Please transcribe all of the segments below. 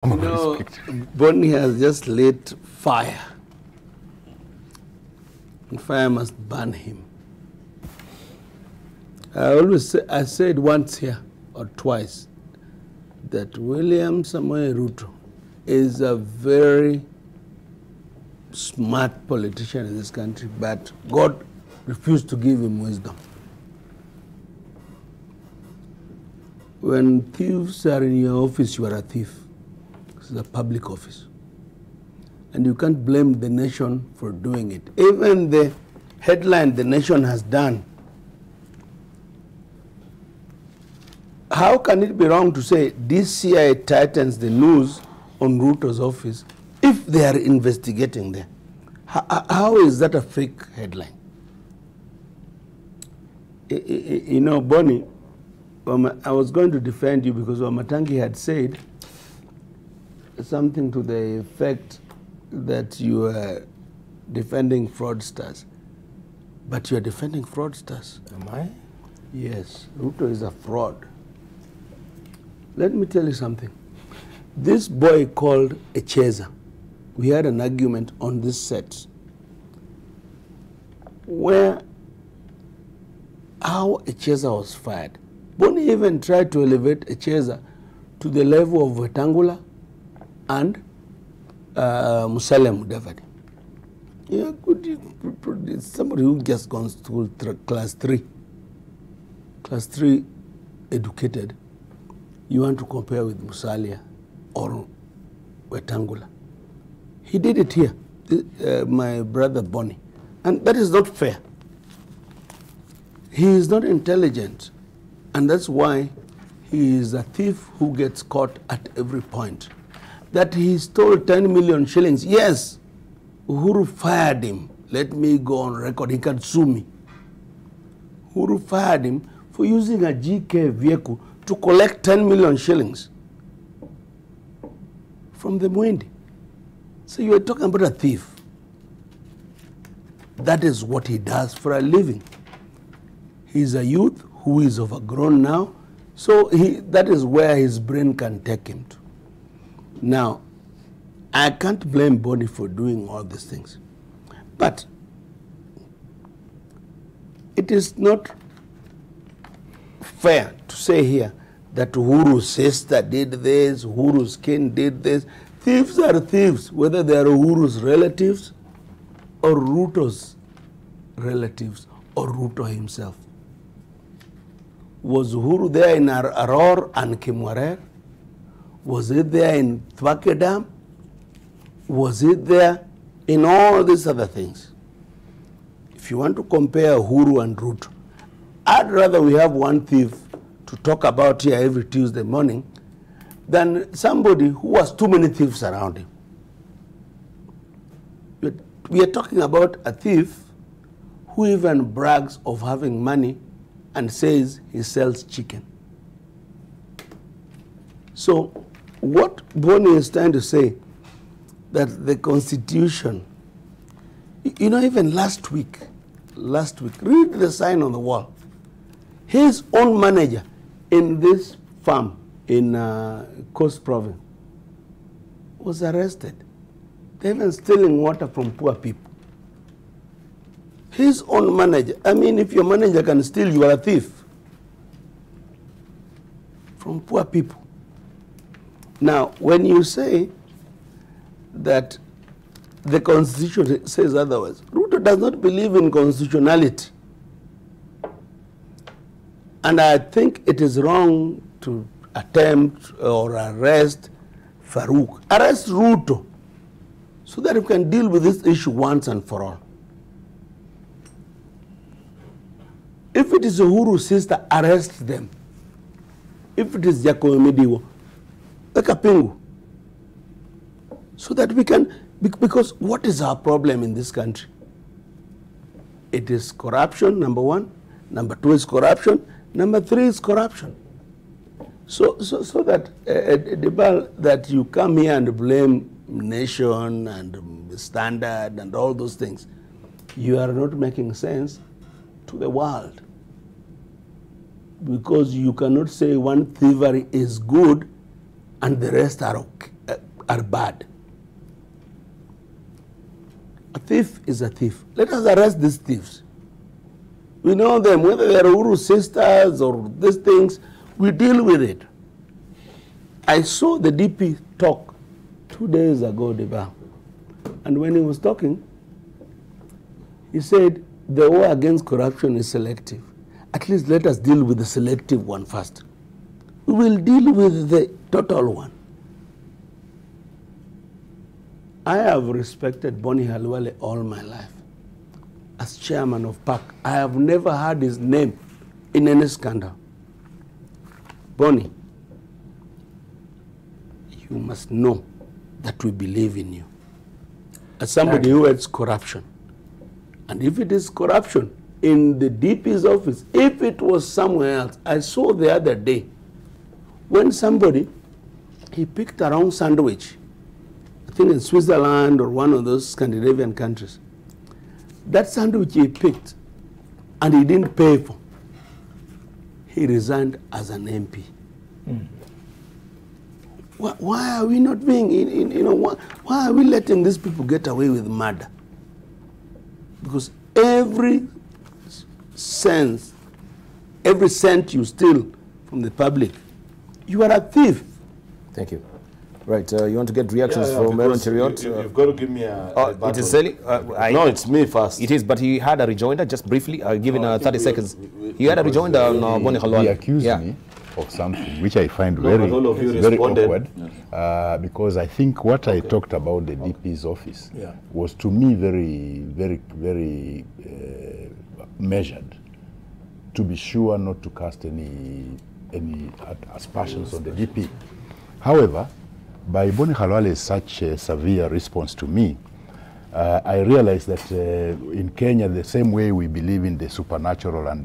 You know, Bonnie has just lit fire. And fire must burn him. I said once here or twice that William Samoei Ruto is a very smart politician in this country, but God refused to give him wisdom. When thieves are in your office, you are a thief. It's a public office. And you can't blame the nation for doing it. Even the headline the nation has done, how can it be wrong to say DCI tightens the noose on Ruto's office if they are investigating there? How is that a fake headline? You know, Bonnie, I was going to defend you because Wamatangi had said something to the effect that you are defending fraudsters. But you are defending fraudsters. Am I? Yes, Ruto is a fraud. Let me tell you something. This boy called a chaser. We had an argument on this set where how a chaser was fired. Bonnie even tried to elevate a chaser to the level of Wetangula and Musalia Mudavadi. Yeah, good. Somebody who just gone to school class 3 educated, you want to compare with Musalia or Wetangula. He did it here, my brother Bonnie. And that is not fair. He is not intelligent. And that's why he is a thief who gets caught at every point. That he stole 10 million shillings. Yes, Uhuru fired him. Let me go on record. He can sue me. Uhuru fired him for using a GK vehicle to collect 10 million shillings from the Mwindi. So you are talking about a thief. That is what he does for a living. He is a youth who is overgrown now. So that is where his brain can take him to. Now, I can't blame Bonnie for doing all these things. But it is not fair to say here that Uhuru's sister did this, Uhuru's kin did this. Thieves are thieves, whether they are Uhuru's relatives or Ruto's relatives or Ruto himself. Was Uhuru there in Aror and Kimwarer? Was it there in Thwake Dam? Was it there in all these other things? If you want to compare Uhuru and Ruto, I'd rather we have one thief to talk about here every Tuesday morning than somebody who has too many thieves around him. We are talking about a thief who even brags of having money and says he sells chicken. So what Bonnie is trying to say, that the Constitution, you know, even last week, read the sign on the wall. His own manager in this farm in Coast Province was arrested. They've been stealing water from poor people. His own manager. I mean, if your manager can steal, you are a thief. From poor people. Now, when you say that the Constitution says otherwise, Ruto does not believe in constitutionality. And I think it is wrong to attempt or arrest Farouk. Arrest Ruto so that we can deal with this issue once and for all. If it is Uhuru's sister, arrest them. If it is Jakoyo Midiwo, Ekapingu. So that we can, because what is our problem in this country? It is corruption, number one. Number two is corruption. Number three is corruption. So that Debal, that you come here and blame nation and standard and all those things, you are not making sense to the world. Because you cannot say one thievery is good and the rest are okay, are bad. A thief is a thief. Let us arrest these thieves. We know them, whether they are Uru sisters or these things, we deal with it. I saw the DP talk 2 days ago, Deba. And when he was talking, he said, the war against corruption is selective. At least let us deal with the selective one first. We will deal with the total one. I have respected Boni Halwale all my life. As chairman of PAC, I have never heard his name in any scandal. Boni, you must know that we believe in you. As somebody who hates corruption. And if it is corruption in the DP's office, if it was somewhere else, I saw the other day when somebody, he picked a wrong sandwich, I think in Switzerland or one of those Scandinavian countries. That sandwich he picked and he didn't pay for. He resigned as an MP. Mm. Why are we not being, why are we letting these people get away with murder? Because every cent you steal from the public, you are a thief. Thank you. Right, you want to get reactions from Aaron Cheriot? You've got to give me a it is Sally? No, it's me first. It is, but he had a rejoinder, just briefly, given 30 seconds. He had a rejoinder on Boni Halwale. He accused me of something which I find very awkward, because I think what I talked about the DP's office was to me very measured, to be sure not to cast any aspersions on the DP. However, by Boni Halwale's such a severe response to me, I realized that in Kenya, the same way we believe in the supernatural, and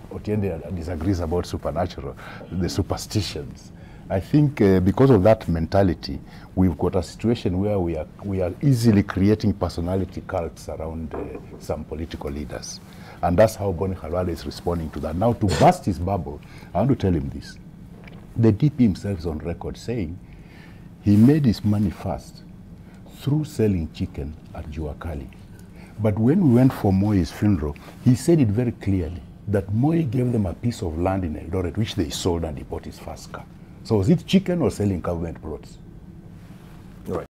Otiende disagrees about supernatural, the superstitions. I think because of that mentality, we've got a situation where we are easily creating personality cults around some political leaders. And that's how Boni Halwale is responding to that. Now, to burst his bubble, I want to tell him this. The DP himself is on record saying he made his money first through selling chicken at Juakali. But when we went for Moi's funeral, he said it very clearly that Moi gave them a piece of land in Eldoret, which they sold and he bought his first car. So was it chicken or selling government plots?